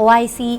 OIC,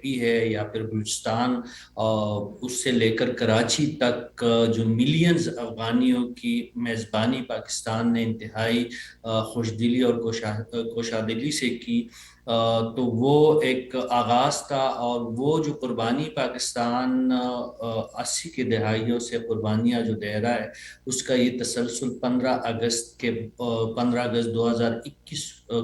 پی ہے یا پھر بلوچستان، اس سے لے کر کراچی تک جو ملینز افغانیوں کی میزبانی پاکستان نے انتہائی خوش دلی اور کوشادلی سے کی، تو وہ ایک آغاز تھا، اور وہ جو قربانی پاکستان 80 کی دہائیوں سے قربانیاں جو دے رہا ہے، اس کا یہ تسلسل 15 اگست 2021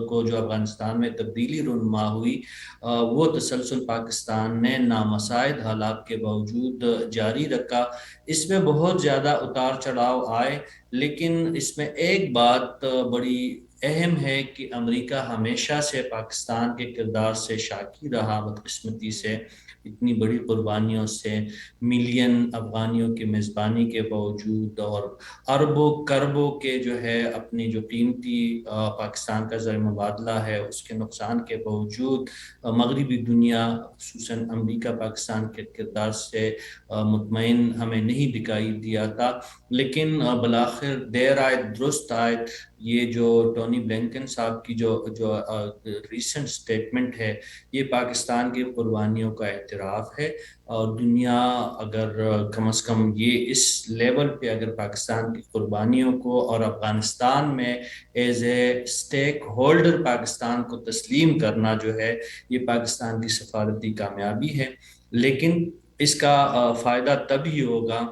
کو جو افغانستان میں تبدیلی رونما ہوئی، وہ تسلسل پاکستان نے نامساعد حالات کے باوجود جاری رکھا۔ اس میں بہت زیادہ اتار چڑھاؤ آئے، لیکن اس میں ایک بات بڑی اہم ہے کہ امریکہ ہمیشہ سے پاکستان کے کردار سے شاکی رہا، بدقسمتی سے اتنی بڑی قربانیوں سے، ملین افغانیوں کی میزبانی کے باوجود، اور اربوں کربوں کے جو ہے اپنی جو قیمتی پاکستان کا زر مبادلہ ہے اس کے نقصان کے باوجود، مغربی دنیا خصوصاً امریکہ پاکستان کے کردار سے مطمئن ہمیں نہیں دکھائی دیا تھا۔ لیکن بالآخر دیر آئے درست آئے، یہ جو ٹونی بلنکن صاحب کی جو ریسنٹ سٹیٹمنٹ ہے، یہ پاکستان کی قربانیوں کا اعتراف ہے، اور دنیا اگر کم از کم یہ اس لیول پہ اگر پاکستان کی قربانیوں کو اور افغانستان میں as a stakeholder Pakistan کو تسلیم کرنا جو ہے، یہ پاکستان کی سفارتی کامیابی ہے۔ لیکن اس کا فائدہ تب ہی ہوگا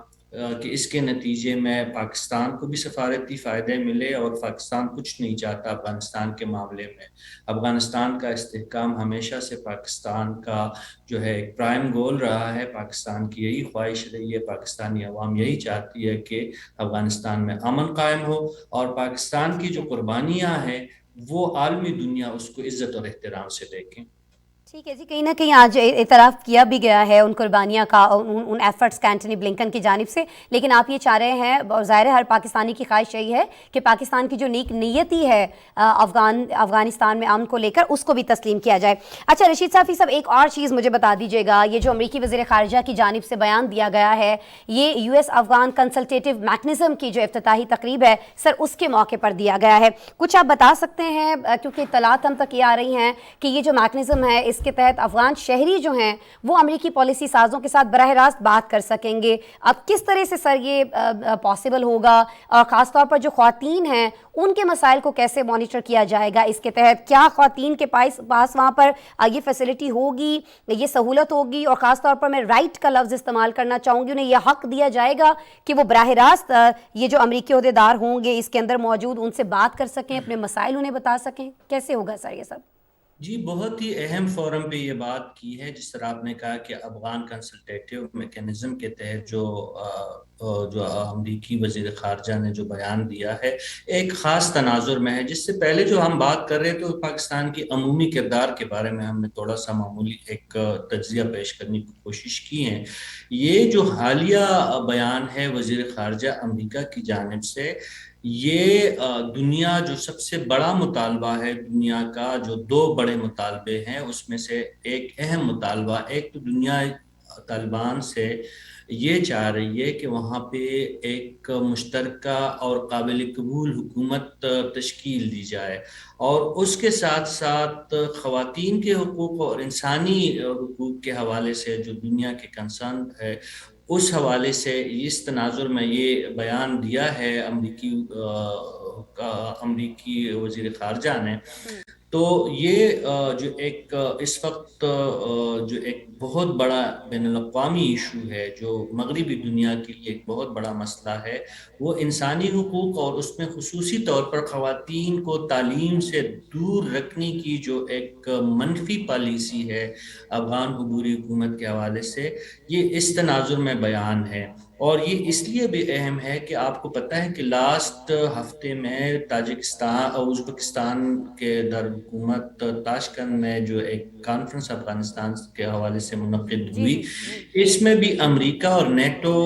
کہ اس کے نتیجے میں پاکستان کو بھی سفارتی فائدے ملے، اور پاکستان کچھ نہیں چاہتا افغانستان کے معاملے میں۔ افغانستان کا استحکام ہمیشہ سے پاکستان کا جو ہے ایک پرائم گول رہا ہے، پاکستان کی یہی خواہش رہی ہے، پاکستانی عوام یہی چاہتی ہے کہ افغانستان میں امن قائم ہو، اور پاکستان کی جو قربانیاں ہیں وہ عالمی دنیا اس کو عزت اور احترام سے دیکھیں۔ ٹھیک ہے جی، کہیں نہ کہیں آج اعتراف کیا بھی گیا ہے ان قربانیاں کا، ان ایفرٹس کا اینٹنی بلنکن کی جانب سے، لیکن آپ یہ چاہ رہے ہیں، اور ظاہر ہے ہر پاکستانی کی خواہش یہی ہے کہ پاکستان کی جو نیک نیتی ہے افغانستان میں امن کو لے کر، اس کو بھی تسلیم کیا جائے۔ اچھا رشید صافی صاحب، ایک اور چیز مجھے بتا دیجیے گا، یہ جو امریکی وزیر خارجہ کی جانب سے بیان دیا گیا ہے، یہ U S Afghan consultative mechanism کی جو افتتاحی تقریب ہے سر، اس کے موقع پر دیا گیا ہے، کچھ آپ بتا سکتے ہیں؟ کیونکہ اطلاعات ہم تک یہ آ رہی ہیں کہ یہ جو میکنزم ہے اس کے تحت افغان شہری جو ہیں وہ امریکی پالیسی سازوں کے ساتھ براہ راست بات کر سکیں گے۔ اب کس طرح سے سر یہ پاسبل ہوگا، اور خاص طور پر جو خواتین ہیں ان کے مسائل کو کیسے مانیٹر کیا جائے گا؟ اس کے تحت کیا خواتین کے پاس وہاں پر یہ فیسلٹی ہوگی، یہ سہولت ہوگی، اور خاص طور پر میں رائٹ کا لفظ استعمال کرنا چاہوں گی، انہیں یہ حق دیا جائے گا کہ وہ براہ راست یہ جو امریکی عہدیدار ہوں گے اس کے اندر موجود، ان سے بات کر سکیں، اپنے مسائل انہیں بتا سکیں؟ کیسے ہوگا سر یہ سب؟ جی، بہت ہی اہم فورم پہ یہ بات کی ہے، جس طرح آپ نے کہا کہ افغان کنسلٹیٹیو میکنزم کے تحت جو امریکی وزیر خارجہ نے جو بیان دیا ہے، ایک خاص تناظر میں ہے۔ جس سے پہلے جو ہم بات کر رہے تو پاکستان کی عمومی کردار کے بارے میں ہم نے تھوڑا سا معمولی ایک تجزیہ پیش کرنے کی کوشش کی ہے۔ یہ جو حالیہ بیان ہے وزیر خارجہ امریکہ کی جانب سے، یہ دنیا جو سب سے بڑا مطالبہ ہے، دنیا کا جو دو بڑے مطالبے ہیں اس میں سے ایک اہم مطالبہ، ایک تو دنیا طالبان سے یہ چاہ رہی ہے کہ وہاں پہ ایک مشترکہ اور قابل قبول حکومت تشکیل دی جائے، اور اس کے ساتھ ساتھ خواتین کے حقوق اور انسانی حقوق کے حوالے سے جو دنیا کے کنسرن ہے، اس حوالے سے اس تناظر میں یہ بیان دیا ہے امریکی وزیر خارجہ نے۔ تو یہ جو ایک اس وقت جو ایک بہت بڑا بین الاقوامی ایشو ہے، جو مغربی دنیا کے لیے ایک بہت بڑا مسئلہ ہے، وہ انسانی حقوق، اور اس میں خصوصی طور پر خواتین کو تعلیم سے دور رکھنے کی جو ایک منفی پالیسی ہے افغان عبوری حکومت کے حوالے سے، یہ اس تناظر میں بیان ہے۔ اور یہ اس لیے بھی اہم ہے کہ آپ کو پتہ ہے کہ لاسٹ ہفتے میں تاجکستان اور ازبکستان کے دارالحکومت تاشکند میں جو ایک کانفرنس افغانستان کے حوالے سے منعقد ہوئی، اس میں بھی امریکہ اور نیٹو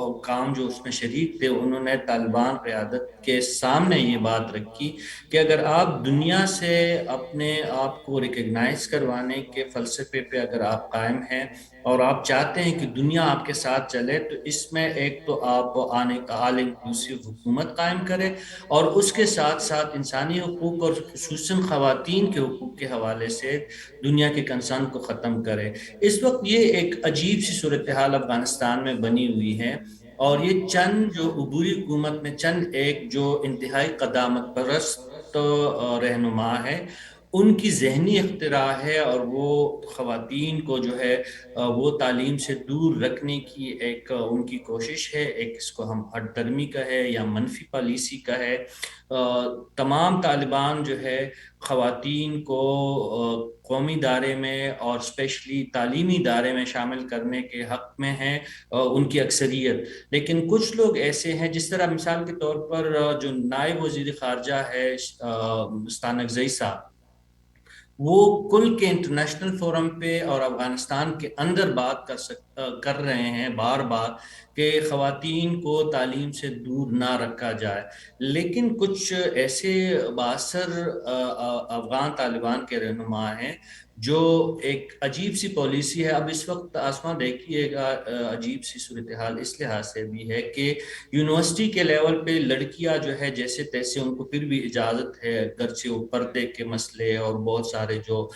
حکام جو اس میں شریک تھے، انہوں نے طالبان قیادت کے سامنے یہ بات رکھی کہ اگر آپ دنیا سے اپنے آپ کو ریکگنائز کروانے کے فلسفے پہ اگر آپ قائم ہیں اور آپ چاہتے ہیں کہ دنیا آپ کے ساتھ چلے، تو اس میں ہیں ایک تو آپ آل انکلوسیو حکومت قائم کریں اور اس کے ساتھ ساتھ انسانی حقوق اور خصوصاً خواتین کے حقوق کے حوالے سے دنیا کے کنسرن کو ختم کرے۔ اس وقت یہ ایک عجیب سی صورتحال افغانستان میں بنی ہوئی ہے اور یہ چند جو عبوری حکومت میں چند ایک جو انتہائی قدامت پرست رہنما ہے ان کی ذہنی اختراع ہے اور وہ خواتین کو جو ہے وہ تعلیم سے دور رکھنے کی ایک ان کی کوشش ہے، ایک اس کو ہم ہٹ درمی کا ہے یا منفی پالیسی کا ہے۔ تمام طالبان جو ہے خواتین کو قومی دائرے میں اور اسپیشلی تعلیمی دائرے میں شامل کرنے کے حق میں ہیں ان کی اکثریت، لیکن کچھ لوگ ایسے ہیں جس طرح مثال کے طور پر جو نائب وزیر خارجہ ہے ستانکزئی صاحب، وہ کل کے انٹرنیشنل فورم پہ اور افغانستان کے اندر بات کر رہے ہیں بار بار کہ خواتین کو تعلیم سے دور نہ رکھا جائے، لیکن کچھ ایسے بااثر افغان طالبان کے رہنما ہیں جو ایک عجیب سی پالیسی ہے۔ اب اس وقت آسمان دیکھیے گا عجیب سی صورتحال اس لحاظ سے بھی ہے کہ یونیورسٹی کے لیول پہ لڑکیاں جو ہے جیسے تیسے ان کو پھر بھی اجازت ہے، گرچہ وہ پردے کے مسئلے اور بہت سارے جو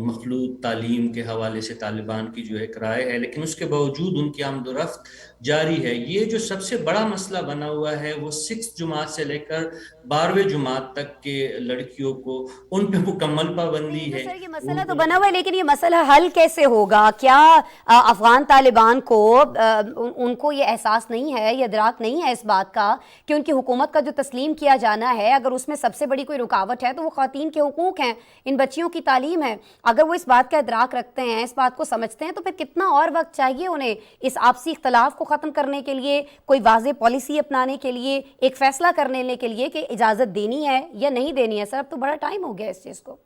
مخلوط تعلیم کے حوالے سے طالبان کی جو ایک رائے ہے، لیکن اس کے باوجود ان کی آمد و رفت جاری ہے۔ یہ جو سب سے بڑا مسئلہ بنا ہوا ہے وہ 6 جماعت سے لے کر 12ویں جماعت تک کے لڑکیوں کو ان پہ مکمل پابندی ہے۔ سر یہ مسئلہ تو بنا ہوا ہے، لیکن یہ مسئلہ حل کیسے ہوگا؟ کیا افغان طالبان کو ان کو یہ احساس نہیں ہے، یہ ادراک نہیں ہے اس بات کا کہ ان کی حکومت کا جو تسلیم کیا جانا ہے اگر اس میں سب سے بڑی کوئی رکاوٹ ہے تو وہ خواتین کے حقوق ہیں، ان بچیوں کی تعلیم ہے؟ اگر وہ اس بات کا ادراک رکھتے ہیں، اس بات کو سمجھتے ہیں، تو پھر کتنا اور وقت چاہیے انہیں اس آپسی اختلاف کو ختم کرنے کے لیے، کوئی واضح پالیسی اپنانے کے لیے، ایک فیصلہ کرنے کے لیے کہ اجازت دینی ہے یا نہیں دینی ہے؟ سر اب تو بڑا ٹائم ہو گیا اس چیز کو۔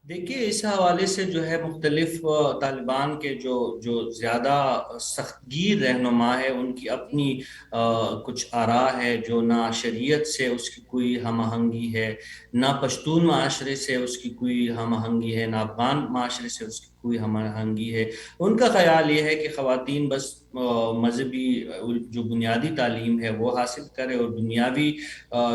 دیکھیے اس حوالے سے جو ہے مختلف طالبان کے جو زیادہ سخت گیر رہنما ہے ان کی اپنی کچھ آراء ہے جو نہ شریعت سے اس کی کوئی ہم آہنگی ہے، نہ پشتون معاشرے سے اس کی کوئی ہم آہنگی ہے، نہ افغان معاشرے سے اس کی کوئی ہم آہنگی ہے۔ ان کا خیال یہ ہے کہ خواتین بس مذہبی جو بنیادی تعلیم ہے وہ حاصل کرے اور دنیاوی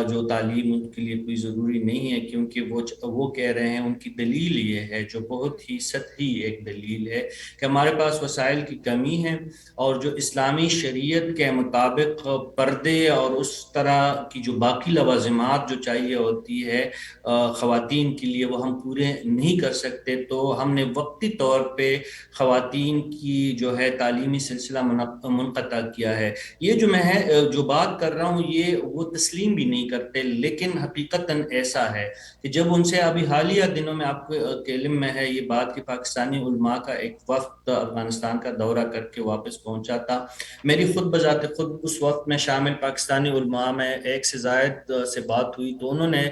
جو تعلیم ان کے لیے کوئی ضروری نہیں ہے، کیونکہ وہ کہہ رہے ہیں، ان کی دلیل یہ ہے جو بہت ہی سطحی ایک دلیل ہے کہ ہمارے پاس وسائل کی کمی ہے اور جو اسلامی شریعت کے مطابق پردے اور اس طرح کی جو باقی لوازمات جو چاہیے ہوتی ہے خواتین کے لیے وہ ہم پورے نہیں کر سکتے، تو ہم نے وقتی طور پہ خواتین کی جو ہے تعلیمی سلسلہ منقطع کیا ہے۔ یہ جو بات کر رہا ہوں یہ وہ تسلیم بھی نہیں کرتے، لیکن حقیقتاً ایسا ہے کہ جب ان سے ابھی حالیہ دنوں میں آپ کے علم میں ہے یہ بات کہ پاکستانی علماء کا ایک وفد افغانستان کا دورہ کر کے واپس پہنچا تھا، میری خود بذات خود اس وقت میں شامل پاکستانی علماء میں 1 سے زائد سے بات ہوئی تو انہوں نے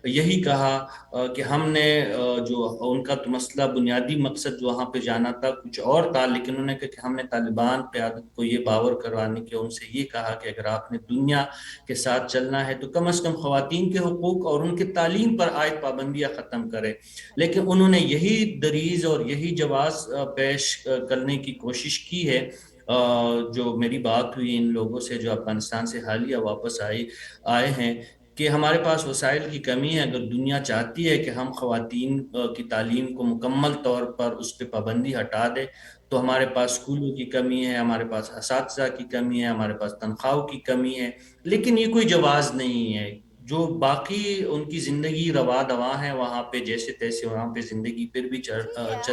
یہی کہا کہ ہم نے جو ان کا تو مسئلہ بنیادی مقصد جو وہاں پہ جانا تھا کچھ اور تھا، لیکن انہوں نے کہا کہ ہم نے طالبان قیادت کو یہ باور کروانے کے ان سے یہ کہا کہ اگر آپ نے دنیا کے ساتھ چلنا ہے تو کم از کم خواتین کے حقوق اور ان کی تعلیم پر عائد پابندیاں ختم کرے، لیکن انہوں نے یہی دریز اور یہی جواز پیش کرنے کی کوشش کی ہے۔ جو میری بات ہوئی ان لوگوں سے جو افغانستان سے حالیہ واپس آئے ہیں کہ ہمارے پاس وسائل کی کمی ہے، اگر دنیا چاہتی ہے کہ ہم خواتین کی تعلیم کو مکمل طور پر اس پہ پابندی ہٹا دے تو ہمارے پاس اسکولوں کی کمی ہے، ہمارے پاس اساتذہ کی کمی ہے، ہمارے پاس تنخواہوں کی کمی ہے، لیکن یہ کوئی جواز نہیں ہے۔ جو باقی ان کی زندگی روا دوا ہے وہاں پہ جیسے تیسے وہاں پہ زندگی پھر بھی چل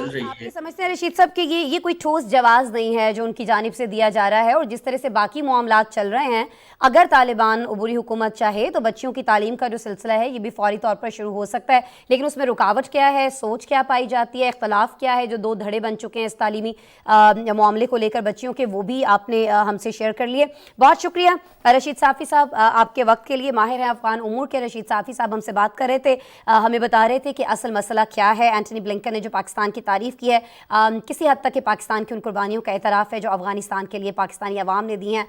رہی آپ ہے۔ یہ سمجھتے ہیں رشید صاحب کہ یہ کوئی ٹھوس جواز نہیں ہے جو ان کی جانب سے دیا جا رہا ہے، اور جس طرح سے باقی معاملات چل رہے ہیں اگر طالبان عبوری حکومت چاہے تو بچیوں کی تعلیم کا جو سلسلہ ہے یہ بھی فوری طور پر شروع ہو سکتا ہے، لیکن اس میں رکاوٹ کیا ہے، سوچ کیا پائی جاتی ہے، اختلاف کیا ہے، جو 2 دھڑے بن چکے ہیں اس تعلیمی معاملے کو لے کر بچیوں کے، وہ بھی آپ نے ہم سے شیئر کر لیے۔ بہت شکریہ رشید صافی صاحب آپ کے وقت کے لیے، ماہر ہیں افغان امور کے رشید صافی صاحب ہم سے بات کر رہے تھے، ہمیں بتا رہے تھے کہ اصل مسئلہ کیا ہے۔ اینٹنی بلنکن نے جو پاکستان کی تعریف کی ہے، کسی حد تک کہ پاکستان کی ان قربانیوں کا اعتراف ہے جو افغانستان کے لیے پاکستانی عوام نے دی ہیں۔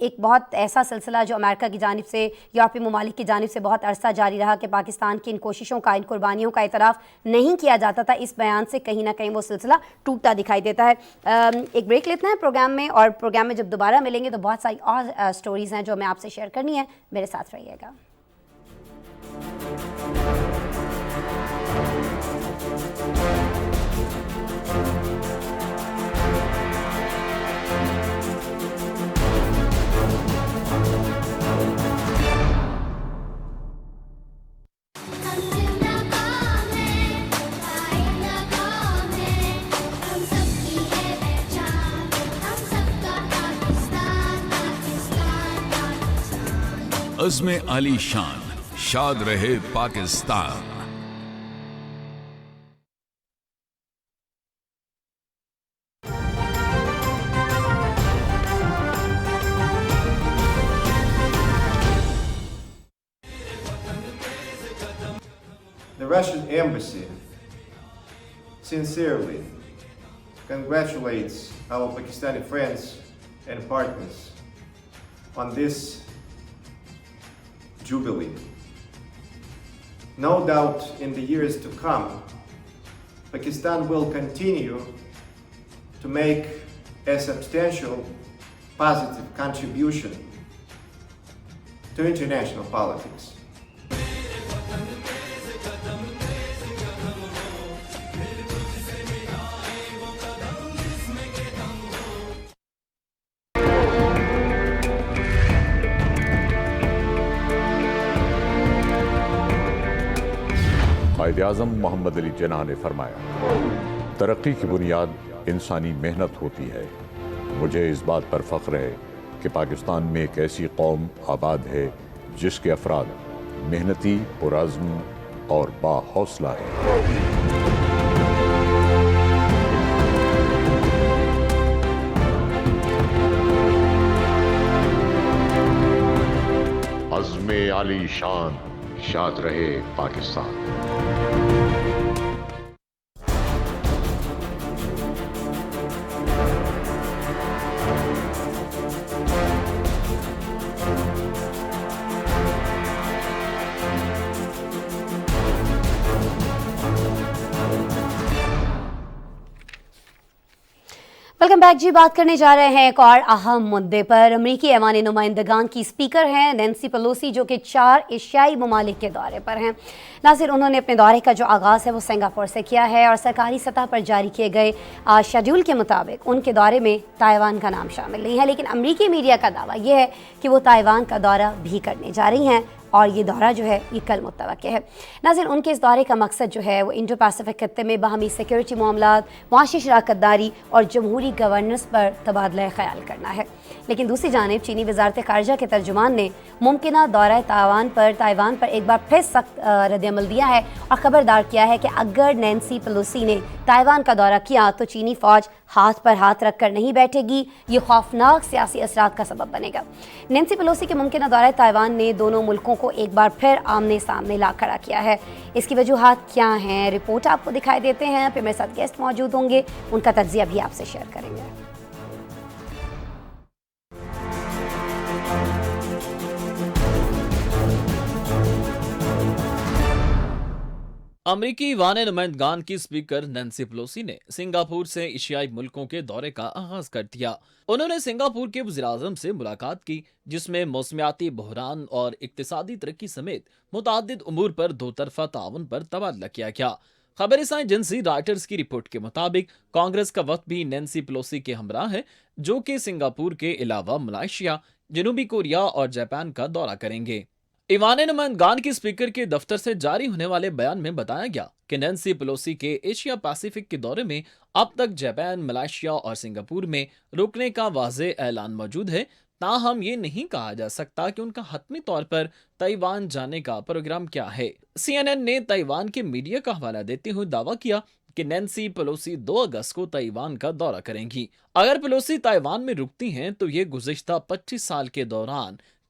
ایک بہت ایسا سلسلہ جو امریکہ کی جانب سے، یورپی ممالک کی جانب سے بہت عرصہ جاری رہا کہ پاکستان کی ان کوششوں کا، ان قربانیوں کا اعتراف نہیں کیا جاتا تھا، اس بیان سے کہیں نہ کہیں وہ سلسلہ ٹوٹتا دکھائی دیتا ہے۔ ایک بریک لیتے ہیں پروگرام میں، اور پروگرام میں جب دوبارہ ملیں گے تو بہت ساری اور سٹوریز ہیں جو میں آپ سے شیئر کرنی ہے، میرے ساتھ رہیے گا۔ عزم علی شان، شاد رہے Pakistan. The Russian embassy sincerely congratulates our Pakistani friends and partners on this jubilee. No doubt in the years to come, Pakistan will continue to make a substantial positive contribution to international politics. Quaid Azam محمد علی جناح نے فرمایا، ترقی کی بنیاد انسانی محنت ہوتی ہے۔ مجھے اس بات پر فخر ہے کہ پاکستان میں ایک ایسی قوم آباد ہے جس کے افراد محنتی، پرعزم اور باحوصلہ ہیں۔ عزم علی شان، شاد رہے پاکستان۔ ویلکم بیک جی، بات کرنے جا رہے ہیں ایک اور اہم مدعے پر۔ امریکی ایوان نمائندگان کی اسپیکر ہیں نینسی پیلوسی، جو کہ 4 ایشیائی ممالک کے دورے پر ہیں۔ ناظر، انہوں نے اپنے دورے کا جو آغاز ہے وہ سنگاپور سے کیا ہے، اور سرکاری سطح پر جاری کیے گئے شیڈول کے مطابق ان کے دورے میں تائیوان کا نام شامل نہیں ہے، لیکن امریکی میڈیا کا دعویٰ یہ ہے کہ وہ تائیوان کا دورہ بھی کرنے جا رہی ہیں، اور یہ دورہ جو ہے یہ کل متوقع ہے۔ ناظرین، ان کے اس دورے کا مقصد جو ہے وہ انڈو پیسیفک خطے میں باہمی سیکیورٹی معاملات، معاشی شراکت داری اور جمہوری گورننس پر تبادلہ خیال کرنا ہے۔ لیکن دوسری جانب چینی وزارت خارجہ کے ترجمان نے ممکنہ دورہ تائیوان پر ایک بار پھر سخت رد عمل دیا ہے، اور خبردار کیا ہے کہ اگر نینسی پیلوسی نے تائیوان کا دورہ کیا تو چینی فوج ہاتھ پر ہاتھ رکھ کر نہیں بیٹھے گی، یہ خوفناک سیاسی اثرات کا سبب بنے گا۔ نینسی پیلوسی کے ممکنہ دورہ تائیوان نے دونوں ملکوں کو ایک بار پھر آمنے سامنے لا کھڑا کیا ہے۔ اس کی وجوہات کیا ہیں، رپورٹ آپ کو دکھائی دیتے ہیں، پھر میرے ساتھ گیسٹ موجود ہوں گے، ان کا تجزیہ بھی آپ سے شیئر کریں گے۔ امریکی ایوان نمائندگان کی اسپیکر نینسی پیلوسی نے سنگاپور سے ایشیائی ملکوں کے دورے کا آغاز کر دیا۔ انہوں نے سنگاپور کے وزیر اعظم سے ملاقات کی، جس میں موسمیاتی بحران اور اقتصادی ترقی سمیت متعدد امور پر دو طرفہ تعاون پر تبادلہ کیا گیا۔ خبر رساں ایجنسی رائٹرز کی رپورٹ کے مطابق کانگریس کا وفد بھی نینسی پیلوسی کے ہمراہ ہے، جو کہ سنگاپور کے علاوہ ملائیشیا، جنوبی کوریا اور جاپان کا دورہ کریں گے۔ ایوان نمائندگان کی اسپیکر کے دفتر سے جاری ہونے والے بیان میں بتایا گیا کہ نینسی پیلوسی کے ایشیا پیسیفک کے دورے میں اب تک جاپان، ملائیشیا اور سنگاپور میں رکنے کا واضح اعلان موجود ہے، تاہم یہ نہیں کہا جا سکتا کہ ان کا حتمی طور پر تائیوان جانے کا پروگرام کیا ہے۔ CNN نے تائیوان کے میڈیا کا حوالہ دیتے ہوئے دعویٰ کیا کہ نینسی پیلوسی 2 اگست کو تائیوان کا دورہ کریں گی۔ اگر پیلوسی تائیوان میں رکتی ہیں تو یہ گزشتہ 25 سال کے دوران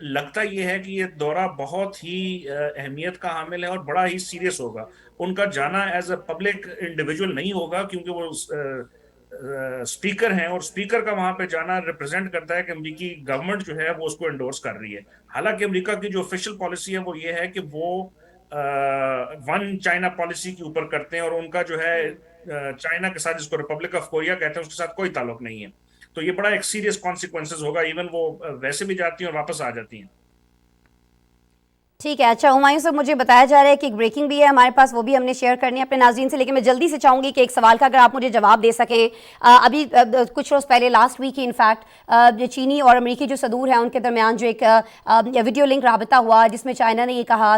لگتا یہ ہے کہ یہ دورہ بہت ہی اہمیت کا حامل ہے اور بڑا ہی سیریس ہوگا. ان کا جانا ایز اے پبلک انڈیویجول نہیں ہوگا کیونکہ وہ اسپیکر ہیں, اور اسپیکر کا وہاں پہ جانا ریپرزینٹ کرتا ہے کہ امریکی گورنمنٹ جو ہے وہ اس کو انڈورس کر رہی ہے. حالانکہ امریکہ کی جو آفیشیل پالیسی ہے وہ یہ ہے کہ وہ ون چائنا پالیسی کے اوپر کرتے ہیں, اور ان کا جو ہے چائنا کے ساتھ, جس کو ریپبلک آف کوریا کہتے ہیں, اس کے ساتھ کوئی تعلق نہیں ہے. تو یہ بڑا ایک سیریس کانسیکوینسز ہوگا, ایون وہ ویسے بھی جاتی ہیں اور واپس آ جاتی ہیں. ٹھیک ہے. اچھا ہمایوں صاحب, مجھے بتایا جا رہا ہے کہ ایک بریکنگ بھی ہے ہمارے پاس, وہ بھی ہم نے شیئر کرنی ہے اپنے ناظرین سے, لیکن میں جلدی سے چاہوں گی کہ ایک سوال کا اگر آپ مجھے جواب دے سکیں. ابھی کچھ روز پہلے, لاسٹ ویک ہی انفیکٹ, چینی اور امریکی جو صدور ہیں ان کے درمیان جو ایک ویڈیو لنک رابطہ ہوا, جس میں چائنا نے یہ کہا,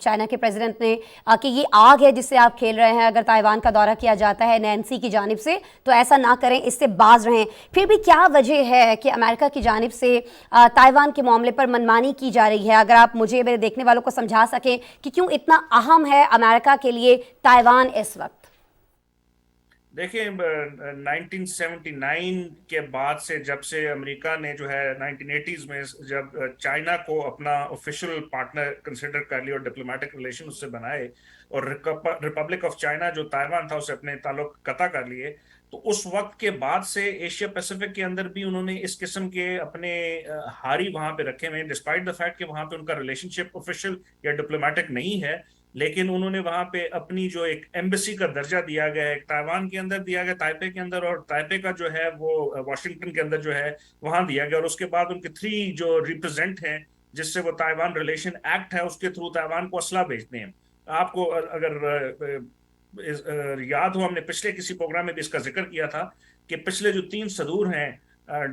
چائنا کے پریزیڈنٹ نے, کہ یہ آگ ہے جس سے آپ کھیل رہے ہیں, اگر تائیوان کا دورہ کیا جاتا ہے نینسی کی جانب سے تو ایسا نہ کریں, اس سے باز رہیں. پھر بھی کیا وجہ ہے کہ امریکہ کی جانب سے تائیوان کے معاملے پر منمانی کی جا رہی ہے؟ اگر آپ مجھے, میرے دیکھنے والوں کو سمجھا سکیں کہ کیوں اتنا اہم ہے امریکہ کے لیے تائیوان اس وقت. دیکھیں 1979 کے بعد سے, جب سے امریکہ نے جو ہے 1980s میں جب چائنا کو اپنا آفیشیل پارٹنر کنسیڈر کر لیا اور ڈپلومیٹک ریلیشن اس سے بنائے, اور ریپبلک آف چائنا جو تائیوان تھا اسے اپنے تعلق قطع کر لیے, تو اس وقت کے بعد سے ایشیا پیسیفک کے اندر بھی انہوں نے اس قسم کے اپنے ہاری وہاں پہ رکھے ہوئے ہیں, ڈسپائٹ دا فیکٹ کہ وہاں پہ ان کا ریلیشن شپ آفیشیل یا ڈپلومیٹک نہیں ہے, لیکن انہوں نے وہاں پہ اپنی جو ایک ایمبیسی کا درجہ دیا گیا ہے, تائیوان کے اندر دیا گیا, تائپے کے اندر, اور تائپے کا جو ہے وہ واشنگٹن کے اندر جو ہے وہاں دیا گیا, اور اس کے بعد ان کے 3 جو ریپرزینٹ ہیں, جس سے وہ تائیوان ریلیشن ایکٹ ہے اس کے تھرو تائیوان کو اسلحہ بھیجتے ہیں. آپ کو اگر یاد ہو, ہم نے پچھلے کسی پروگرام میں بھی اس کا ذکر کیا تھا کہ پچھلے جو 3 صدور ہیں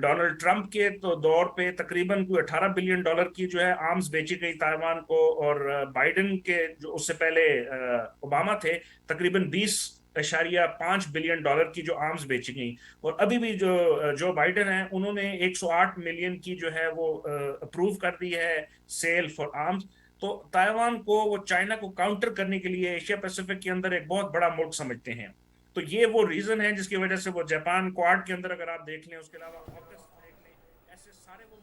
ڈونلڈ ٹرمپ کے تو دور پہ تقریباً کوئی $18 بلین کی جو ہے آرمز بیچی گئی تائیوان کو, اور بائیڈن کے جو اس سے پہلے اوباما تھے تقریباً $20.5 بلین کی جو آرمز بیچی گئی, اور ابھی بھی جو بائیڈن ہیں انہوں نے 108 ملین کی جو ہے وہ اپروو کر دی ہے سیل فار آرمز. تو تائیوان کو وہ چائنا کو کاؤنٹر کرنے کے لیے ایشیا پیسیفک کے اندر ایک بہت بڑا ملک سمجھتے ہیں. تو یہ وہ ریزن ہے جس کی وجہ سے وہ جاپان کوارڈ کے اندر اگر آپ دیکھ لیں, اس کے علاوہ ایسے سارے وہ